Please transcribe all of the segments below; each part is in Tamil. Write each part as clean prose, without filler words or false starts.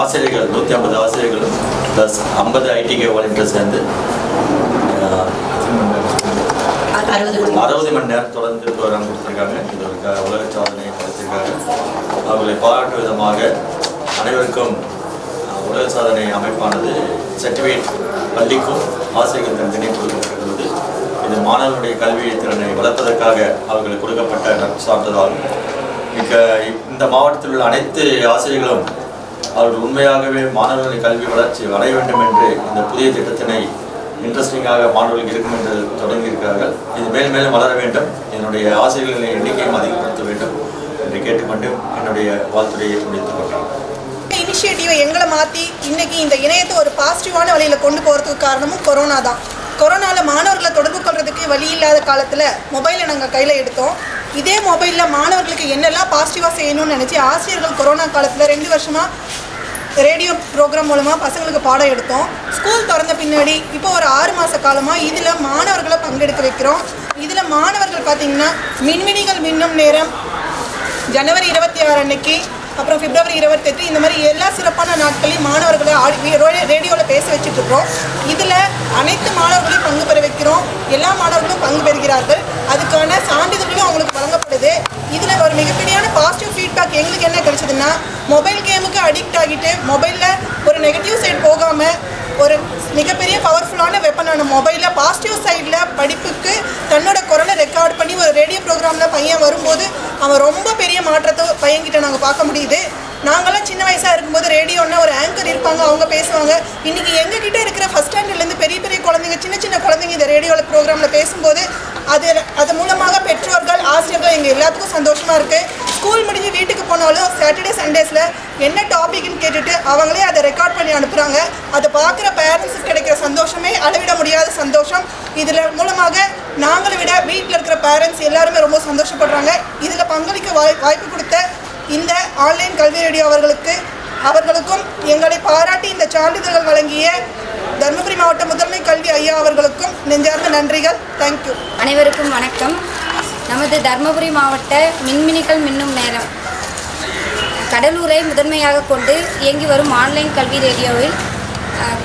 ஆசிரியர்கள் 150 ஆசிரியர்களும் ப்ளஸ் 50 ஐடிகே வாலண்டியர்ஸ் சேர்ந்து 60 மணி நேரம் தொடர்ந்து ப்ரோக்ராம் கொடுத்துருக்காங்க. இது ஒரு உலக சாதனை படைத்திருக்காங்க. அவர்களை பாராட்டும் விதமாக அனைவருக்கும் உலக சாதனை அமைப்பானது சர்டிஃபிகேட் பள்ளிக்கும் ஆசிரியர்கள் தனித்தனி கொடுக்கப்பட்டுள்ளது. இது மாணவர்களுடைய கல்வி திறனை வளர்ப்பதற்காக அவர்களுக்கு கொடுக்கப்பட்ட சான்றிதழாகும். இந்த மாவட்டத்தில் உள்ள அனைத்து ஆசிரியர்களும் அவர்கள் உண்மையாகவே மாணவர்களின் கல்வி வளர்ச்சி அடைய வேண்டும் என்று இந்த புதிய திட்டத்தினை இன்ட்ரெஸ்டிங்காக மாணவர்களுக்கு இருக்கும் என்று தொடங்கியிருக்கிறார்கள். இது மேலும் மேலும் வளர வேண்டும், என்னுடைய ஆசிரியர்களின் எண்ணிக்கையும் அதிகப்படுத்த வேண்டும் என்று கேட்டுக்கொண்டு என்னுடைய வாழ்த்துறையை முடித்துக் கொள்கிறேன். இனிஷியேட்டிவை எங்களை மாற்றி இன்னைக்கு இந்த இணையத்தை ஒரு பாசிட்டிவான வழியில் கொண்டு போகிறதுக்கு காரணமும் கொரோனா தான். கொரோனாவில் மாணவர்களை தொடர்பு கொள்றதுக்கு வழி இல்லாத காலத்தில் மொபைலை நாங்கள் கையில் எடுத்தோம். இதே மொபைலில் மாணவர்களுக்கு என்னெல்லாம் பாசிட்டிவாக செய்யணும்னு நினச்சி ஆசிரியர்கள் கொரோனா காலத்தில் 2 வருஷமாக ரேடியோ ப்ரோக்ராம் மூலமாக பசங்களுக்கு பாடம் எடுத்தோம். ஸ்கூல் திறந்த பின்னாடி இப்போ ஒரு 6 மாத காலமாக இதில் மாணவர்களை பங்கெடுக்க வைக்கிறோம். இதில் மாணவர்கள் பார்த்திங்கன்னா மின்மினிகள் மின்னும் நேரம் ஜனவரி 26 அன்னைக்கு, அப்புறம் பிப்ரவரி 28 இந்த மாதிரி எல்லா சிறப்பான நாட்களையும் மாணவர்களை ரேடியோவில் பேச வச்சுட்ருக்கிறோம். இதில் அனைத்து மாணவர்களையும் பங்கு பெற வைக்கிறோம். எல்லா மாணவர்களும் பங்கு பெறுகிறார்கள். அதுக்கான சான்றிதழ்களும் அவங்களுக்கு வழங்கப்படுது. இதில் ஒரு மிகப்பெரிய பாசிட்டிவ் ஃபீட்பேக் எங்களுக்கு என்ன கிடைச்சதுன்னா, மொபைல் கேமுக்கு அடிக்ட் ஆகிட்டு மொபைலில் ஒரு நெகட்டிவ் சைடு போகாமல் ஒரு மிகப்பெரிய பவர்ஃபுல்லான வெப்பனான மொபைலில் பாசிட்டிவ் சைடில் படிப்புக்கு தன்னோட குரலை ரெக்கார்ட் பண்ணி ஒரு ரேடியோ ப்ரோக்ராமில் பையன் வரும்போது அவன் ரொம்ப பெரிய மாற்றத்தை பையன்கிட்ட நாங்கள் பார்க்க முடியுது. நாங்களாம் சின்ன வயசாக இருக்கும்போது ரேடியோன்னா ஒரு ஆங்கர் இருப்பாங்க, அவங்க பேசுவாங்க. இன்றைக்கி எங்ககிட்ட இருக்கிற ஃபஸ்ட் ஸ்டாண்டர்ட்லேருந்து பெரிய பெரிய குழந்தைங்க, சின்ன சின்ன குழந்தைங்க இந்த ரேடியோவில் ப்ரோக்ராமில் பேசும்போது அது மூலமாக பெற்றோர்கள் ஆசிரியர்கள் எங்கள் எல்லாத்துக்கும் சந்தோஷமாக இருக்குது. ஸ்கூல் முடிஞ்சு வீட்டுக்கு போனாலும் சாட்டர்டே சண்டேஸில் என்ன டாபிக்னு கேட்டுட்டு அவங்களே அதை ரெக்கார்ட் பண்ணி அனுப்புகிறாங்க. அதை பார்க்குற பேரண்ட்ஸுக்கு கிடைக்கிற சந்தோஷமே அளவிட முடியாத சந்தோஷம். இதில் மூலமாக நாங்களை விட வீட்டில் இருக்கிற பேரண்ட்ஸ் எல்லாருமே ரொம்ப சந்தோஷப்படுறாங்க. இதில் பங்களிக்க வாய்ப்பு கொடுத்த இந்த ஆன்லைன் கல்வி ரேடியோ அவர்களுக்கும் எங்களை பாராட்டி இந்த சான்றிதழ்கள் வழங்கிய தருமபுரி மாவட்ட முதன்மை கல்வி ஐயா அவர்களுக்கும் நெஞ்சார்ந்த நன்றிகள். தேங்க்யூ. அனைவருக்கும் வணக்கம். நமது தருமபுரி மாவட்ட மின்மினிகள் மின்னும் நேரம் கடலூரை முதன்மையாக கொண்டு இயங்கி வரும் ஆன்லைன் கல்வி ரேடியோவில்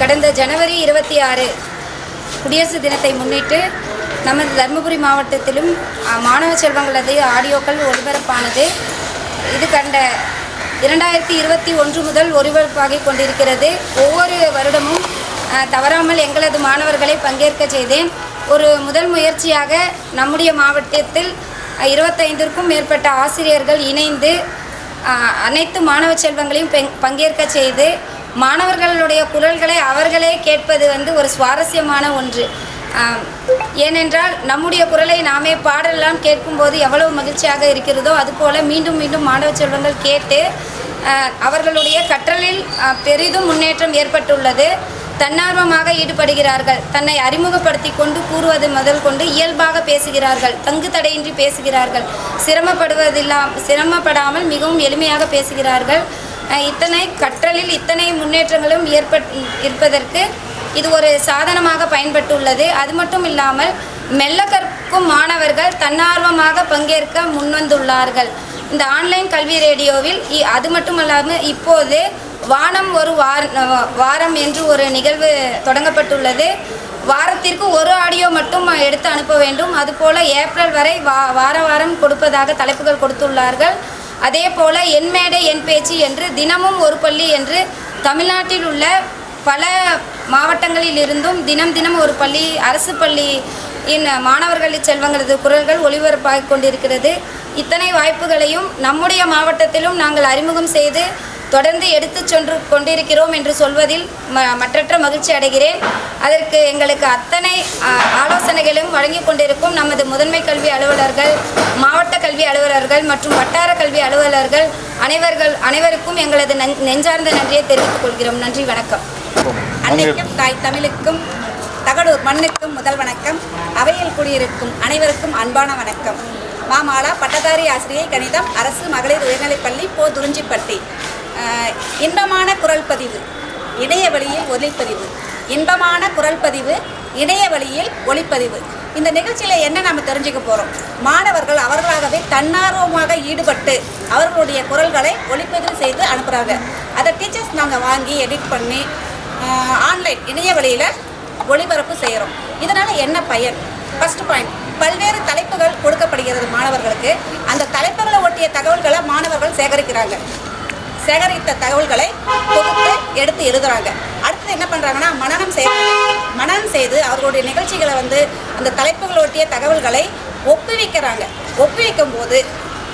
கடந்த ஜனவரி 26 குடியரசு தினத்தை முன்னிட்டு நமது தருமபுரி மாவட்டத்திலும் மாணவ செல்வங்களது ஆடியோக்கள் ஒளிபரப்பானது. இது கண்ட 2021 முதல் ஒளிபரப்பாகி கொண்டிருக்கிறது. ஒவ்வொரு வருடமும் தவறாமல் எங்களது மாணவர்களை பங்கேற்க செய்தேன். ஒரு முதல் முயற்சியாக நம்முடைய மாவட்டத்தில் 25க்கும் மேற்பட்ட ஆசிரியர்கள் இணைந்து அனைத்து மாணவ செல்வங்களையும் பங்கேற்க செய்து மாணவர்களுடைய குரல்களை அவர்களே கேட்பது ஒரு சுவாரஸ்யமான ஒன்று. ஏனென்றால் நம்முடைய குரலை நாமே பாடலாம் கேட்கும்போது எவ்வளவு மகிழ்ச்சியாக இருக்கிறதோ அதுபோல் மீண்டும் மீண்டும் மாணவ செல்வங்கள் கேட்டு அவர்களுடைய கற்றலில் பெரிதும் முன்னேற்றம் ஏற்பட்டுள்ளது. தன்னார்வமாக ஈடுபடுகிறார்கள். தன்னை அறிமுகப்படுத்தி கொண்டு கூறுவது முதல் கொண்டு இயல்பாக பேசுகிறார்கள். தங்கு தடையின்றி பேசுகிறார்கள். சிரமப்படாமல் மிகவும் எளிமையாக பேசுகிறார்கள். இத்தனை கற்றலில் இத்தனை முன்னேற்றங்களும் இருப்பதற்கு இது ஒரு சாதனமாக பயன்பட்டுள்ளது. அது மட்டும் இல்லாமல் மெல்ல கற்கும் மாணவர்கள் தன்னார்வமாக பங்கேற்க முன்வந்துள்ளார்கள். இந்த ஆன்லைன் கல்வி ரேடியோவில் அது மட்டுமல்லாமல் இப்போது வானம் ஒரு வாரம் என்று ஒரு நிகழ்வு தொடங்கப்பட்டுள்ளது. வாரத்திற்கு ஒரு ஆடியோ மட்டும் எடுத்து அனுப்ப வேண்டும். அதுபோல் ஏப்ரல் வரை வாரம் கொடுப்பதாக தலைப்புகள் கொடுத்துள்ளார்கள். அதே போல் என் மேடை என் பேச்சு என்று தினமும் ஒரு பள்ளி என்று தமிழ்நாட்டில் உள்ள பல மாவட்டங்களில் இருந்தும் தினம் ஒரு பள்ளி அரசு பள்ளியின் மாணவர்கள் செல்வங்களது குரல்கள் ஒளிபரப்பாகிக் கொண்டிருக்கிறது. இத்தனை வாய்ப்புகளையும் நம்முடைய மாவட்டத்திலும் நாங்கள் அறிமுகம் செய்து தொடர்ந்து எடுத்து சென்று கொண்டிருக்கிறோம் என்று சொல்வதில் மற்றற்ற மகிழ்ச்சி அடைகிறேன். அதற்கு எங்களுக்கு அத்தனை ஆலோசனைகளும் வழங்கி கொண்டிருக்கும் நமது முதன்மை கல்வி அலுவலர்கள், மாவட்ட கல்வி அலுவலர்கள் மற்றும் வட்டார கல்வி அலுவலர்கள் அனைவருக்கும் எங்களது நெஞ்சார்ந்த நன்றியை தெரிவித்துக் கொள்கிறோம். நன்றி, வணக்கம். அன்னைக்கும் தாய் தமிழுக்கும் தகடூர் மண்ணுக்கும் முதல் வணக்கம். அவையில் குடியிருக்கும் அனைவருக்கும் அன்பான வணக்கம். மாமாலா பட்டதாரி ஆசிரியை கணிதம் அரசு மகளிர் உயர்நிலைப்பள்ளி துறிஞ்சிப்பட்டி. இன்பமான குரல் பதிவு இணைய வழியில் ஒலிப்பதிவு. இன்பமான குரல் பதிவு இணைய வழியில் ஒளிப்பதிவு. இந்த நிகழ்ச்சியில் என்ன நம்ம தெரிஞ்சுக்க போகிறோம்? மாணவர்கள் அவர்களாகவே தன்னார்வமாக ஈடுபட்டு அவர்களுடைய குரல்களை ஒளிப்பதிவு செய்து அனுப்புகிறாங்க. அதை டீச்சர்ஸ் வீடியோஸ் நாங்கள் வாங்கி எடிட் பண்ணி ஆன்லைன் இணைய வழியில் ஒளிபரப்பு செய்கிறோம். இதனால் என்ன பயன்? ஃபஸ்ட்டு பாயிண்ட், பல்வேறு தலைப்புகள் கொடுக்கப்படுகிறது மாணவர்களுக்கு. அந்த தலைப்புகளை ஒட்டிய தகவல்களை மாணவர்கள் சேகரிக்கிறாங்க. சேகரித்த தகவல்களை தொகுத்து எடுத்து எழுதுகிறாங்க. அடுத்தது என்ன பண்ணுறாங்கன்னா மனனம் செய்து அவர்களுடைய நிகழ்ச்சிகளை வந்து அந்த தலைப்புகளை ஒட்டிய தகவல்களை ஒப்புவிக்கிறாங்க. ஒப்புவிக்கும் போது,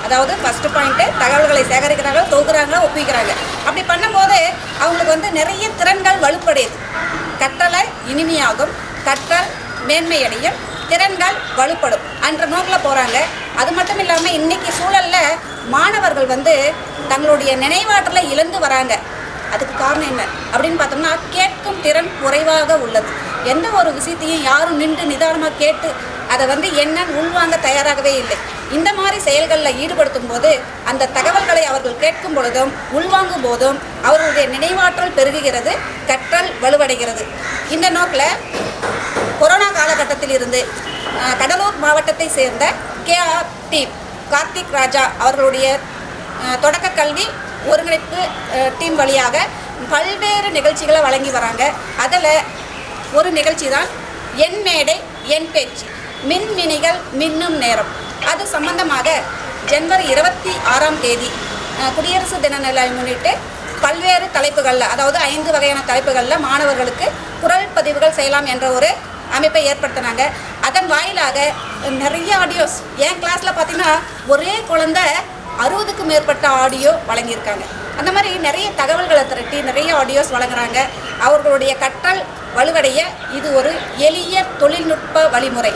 அதாவது ஃபஸ்ட்டு பாயிண்ட்டு, தகவல்களை சேகரிக்கிறாங்க, தொகுக்கிறாங்க, ஒப்புவிக்கிறாங்க. அப்படி பண்ணும்போது அவங்களுக்கு வந்து நிறைய திறன்கள் வலுப்படையுது. கற்றலை இனிமையாகும், கற்றல் மேன்மையடையும், திறன்கள் வலுப்படும் என்ற நோக்கில் போகிறாங்க. அது மட்டும் இல்லாமல் இன்றைக்கி சூழலில் மாணவர்கள் வந்து தங்களுடைய நினைவாற்றலை இழந்து வராங்க. அதுக்கு காரணம் என்ன அப்படின்னு பார்த்தோம்னா, கேட்கும் திறன் குறைவாக உள்ளது. எந்த ஒரு விஷயத்தையும் யாரும் நின்று நிதானமாக கேட்டு அதை வந்து என்னன்னு உள்வாங்க தயாராகவே இல்லை. இந்த மாதிரி செயல்களில் ஈடுபடுத்தும் போது அந்த தகவல்களை அவர்கள் கேட்கும் பொழுதும் உள்வாங்கும் போதும் அவர்களுடைய நினைவாற்றல் பெருகுகிறது, கற்றல் வலுவடைகிறது. இந்த நோக்கில் கொரோனா காலகட்டத்தில் இருந்து கடலூர் மாவட்டத்தை சேர்ந்த KR டீம் கார்த்திக் ராஜா அவர்களுடைய தொடக்க கல்வி ஒருங்கிணைப்பு டீம் வழியாக பல்வேறு நிகழ்ச்சிகளை வழங்கி வராங்க. அதில் ஒரு நிகழ்ச்சி தான் என் மேடை என் பேச்சு, மின்மினிகள் மின்னும் நேரம். அது சம்பந்தமாக ஜனவரி 26ஆம் தேதி குடியரசு தின நாளை முன்னிட்டு பல்வேறு தலைப்புகளில், அதாவது 5 வகையான தலைப்புகளில் மாணவர்களுக்கு குரல் பதிவுகள் செய்யலாம் என்ற ஒரு அமைப்பை ஏற்படுத்தினாங்க. அதன் வாயிலாக நிறைய ஆடியோஸ், என் கிளாஸில் பார்த்திங்கன்னா ஒரே குழந்தை 60க்கும் மேற்பட்ட ஆடியோ வழங்கியிருக்காங்க. அந்த மாதிரி நிறைய தகவல்களை திரட்டி நிறைய ஆடியோஸ் வழங்குறாங்க. அவர்களுடைய கற்றல் வலுவடைய இது ஒரு எளிய தொழில்நுட்ப வழிமுறை.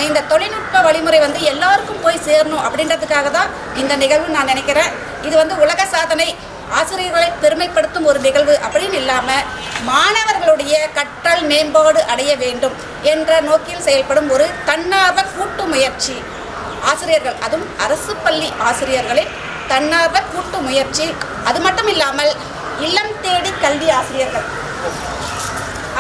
இந்த தொழில்நுட்ப வழிமுறை வந்து எல்லாருக்கும் போய் சேரணும் அப்படின்றதுக்காக தான் இந்த நிகழ்வு நான் நினைக்கிறேன். இது வந்து உலக சாதனை, ஆசிரியர்களை பெருமைப்படுத்தும் ஒரு நிகழ்வு அப்படின்னு இல்லாமல் மாணவர்களுடைய கற்றல் மேம்பாடு அடைய வேண்டும் என்ற நோக்கில் செயல்படும் ஒரு தன்னார்வ கூட்டு முயற்சி. ஆசிரியர்கள், அதுவும் அரசு பள்ளி ஆசிரியர்களின் தன்னார்வ கூட்டு முயற்சி. அது மட்டும் இல்லாமல் இல்லம் தேடி கல்வி ஆசிரியர்கள்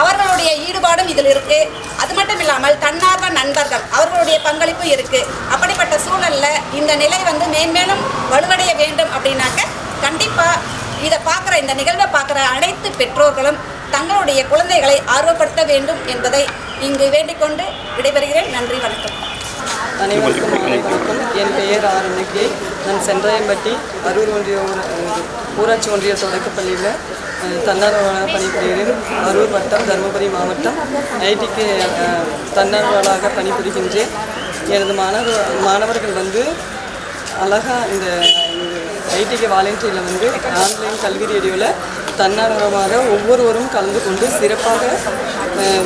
அவர்களுடைய ஈடுபாடும் இதில் இருக்குது. அது மட்டும் இல்லாமல் தன்னார்வ நண்பர்கள் அவர்களுடைய பங்களிப்பும் இருக்குது. அப்படிப்பட்ட சூழலில் இந்த நிலை வந்து மேன்மேலும் வலுவடைய வேண்டும் அப்படின்னாக்க கண்டிப்பாக இதை பார்க்குற, இந்த நிகழ்வை பார்க்குற அனைத்து பெற்றோர்களும் தங்களுடைய குழந்தைகளை ஆர்வப்படுத்த வேண்டும் என்பதை இங்கு வேண்டிக்கொண்டு விடைபெறுகிறேன். நன்றி, வணக்கம். அனைவருக்கும் வணக்கம். என் பெயர் ஆரம்பிக்கை. நான் சென்றாயம்பட்டி அரூர் ஒன்றிய ஊராட்சி ஒன்றிய தொடக்கப்பள்ளியில் தன்னார்வலராக பணிபுரிகிறேன். அரூர் வட்டம், தருமபுரி மாவட்டம். ஐடிக்கு தன்னார்வலராக பணிபுரிகின்றேன். எனது மாணவர்கள் வந்து அழகாக இந்த ஐடிக்கு வாலண்டியரில் வந்து ஆன்லைன் கல்வி ரேடியோவில் தன்னார்வமாக ஒவ்வொருவரும் கலந்து கொண்டு சிறப்பாக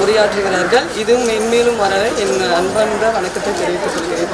உரையாற்றுகிறார்கள். இதுவும் மென்மேலும் வர என் அன்பார்ந்த வணக்கத்தை தெரிவித்துக் கொள்கிறேன்.